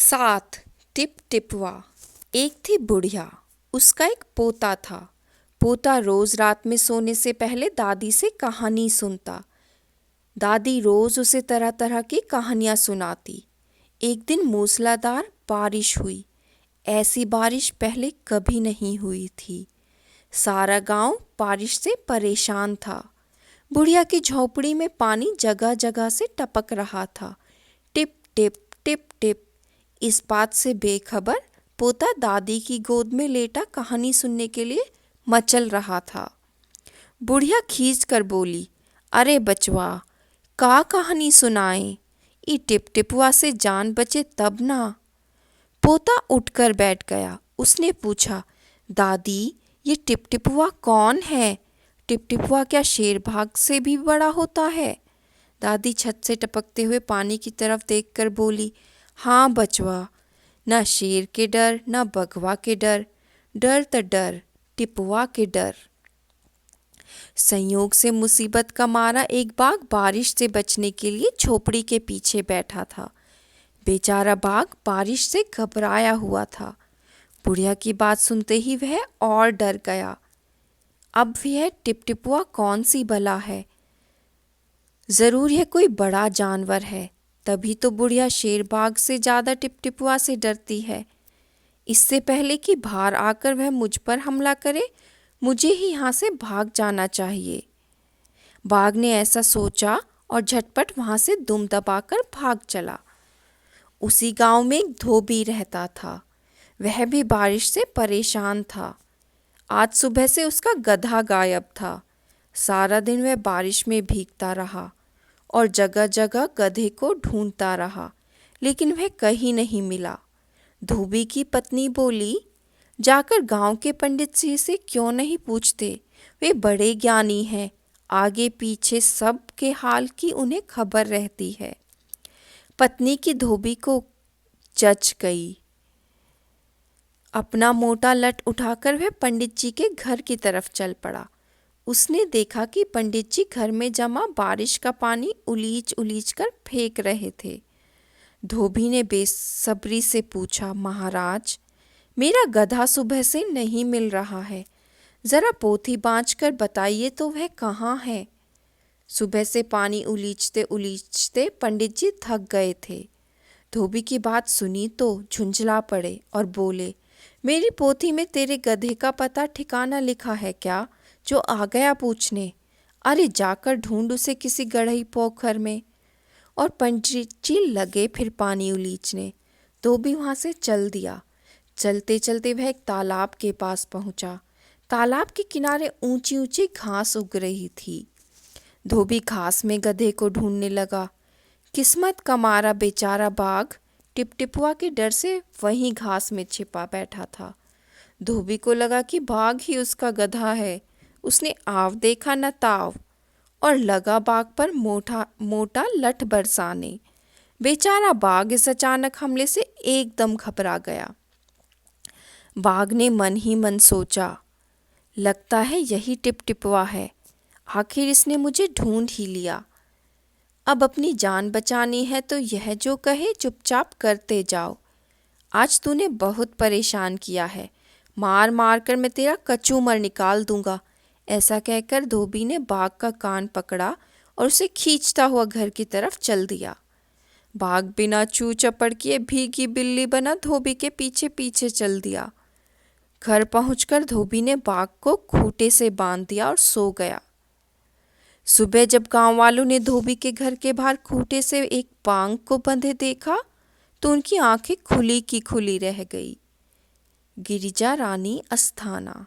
सात टिप टिपवा। एक थी बुढ़िया, उसका एक पोता था। पोता रोज रात में सोने से पहले दादी से कहानी सुनता। दादी रोज उसे तरह तरह की कहानियां सुनाती। एक दिन मूसलाधार बारिश हुई। ऐसी बारिश पहले कभी नहीं हुई थी। सारा गांव बारिश से परेशान था। बुढ़िया की झोपड़ी में पानी जगह जगह से टपक रहा था। Tip tip tip tip. इस बात से बेखबर पोता दादी की गोद में लेटा कहानी सुनने के लिए मचल रहा था। बुढ़िया खींच कर बोली, अरे बचवा, का कहानी सुनाए? ई टिप टिपवा से जान बचे तब ना। पोता उठकर बैठ गया। उसने पूछा, दादी, ये टिप टिपवा कौन है? टिप टिपवा क्या शेर बाघ से भी बड़ा होता है? दादी छत से टपकते हुए पानी की तरफ देखकर बोली, हाँ बचवा, न शेर के डर न बगवा के डर, डर त डर टिपवा के डर। संयोग से मुसीबत का मारा एक बाघ बारिश से बचने के लिए झोपड़ी के पीछे बैठा था। बेचारा बाघ बारिश से घबराया हुआ था। बुढ़िया की बात सुनते ही वह और डर गया। अब वह टिपटिपुआ कौन सी बला है? जरूर यह कोई बड़ा जानवर है, तभी तो बुढ़िया शेर बाघ से ज्यादा टिपटिपुआ से डरती है। इससे पहले कि बाहर आकर वह मुझ पर हमला करे, मुझे ही यहाँ से भाग जाना चाहिए। बाघ ने ऐसा सोचा और झटपट वहां से दुम दबाकर भाग चला। उसी गांव में एक धोबी रहता था। वह भी बारिश से परेशान था। आज सुबह से उसका गधा गायब था। सारा दिन वह बारिश में भीगता रहा और जगह जगह गधे को ढूंढता रहा, लेकिन वह कहीं नहीं मिला। धोबी की पत्नी बोली, जाकर गांव के पंडित जी से क्यों नहीं पूछते? वे बड़े ज्ञानी हैं, आगे पीछे सब के हाल की उन्हें खबर रहती है। पत्नी की धोबी को जच गई। अपना मोटा लट उठाकर वह पंडित जी के घर की तरफ चल पड़ा। उसने देखा कि पंडित जी घर में जमा बारिश का पानी उलीच उलीच कर फेंक रहे थे। धोबी ने बेसब्री से पूछा, महाराज, मेरा गधा सुबह से नहीं मिल रहा है, जरा पोथी बाँच कर बताइए तो वह कहाँ है? सुबह से पानी उलीचते उलीचते पंडित जी थक गए थे। धोबी की बात सुनी तो झुंझला पड़े और बोले, मेरी पोथी में तेरे गधे का पता ठिकाना लिखा है क्या, जो आ गया पूछने? अरे जाकर ढूंढ उसे किसी गढ़ई पोखर में। और पंडित जी लगे फिर पानी उलीचने। धोबी वहां से चल दिया। चलते चलते वह एक तालाब के पास पहुंचा। तालाब के किनारे ऊंची ऊंची घास उग रही थी। धोबी घास में गधे को ढूंढने लगा। किस्मत का मारा बेचारा बाघ टिपटिपुआ के डर से वहीं घास में छिपा बैठा था। धोबी को लगा कि बाघ ही उसका गधा है। उसने आव देखा न ताव और लगा बाघ पर मोटा मोटा लठ बरसाने। बेचारा बाघ इस अचानक हमले से एकदम घबरा गया। बाघ ने मन ही मन सोचा, लगता है यही टिपटिपुआ है, आखिर इसने मुझे ढूंढ ही लिया। अब अपनी जान बचानी है तो यह जो कहे चुपचाप करते जाओ। आज तूने बहुत परेशान किया है, मार मार कर मैं तेरा कचूमर निकाल दूंगा। ऐसा कहकर धोबी ने बाघ का कान पकड़ा और उसे खींचता हुआ घर की तरफ चल दिया। बाघ बिना चू चपड़ किए भीगी बिल्ली बना धोबी के पीछे पीछे चल दिया। घर पहुंचकर धोबी ने बाघ को खूंटे से बांध दिया और सो गया। सुबह जब गांव वालों ने धोबी के घर के बाहर खूंटे से एक बाघ को बंधे देखा तो उनकी आंखें खुली की खुली रह गई। गिरिजा रानी अस्थाना।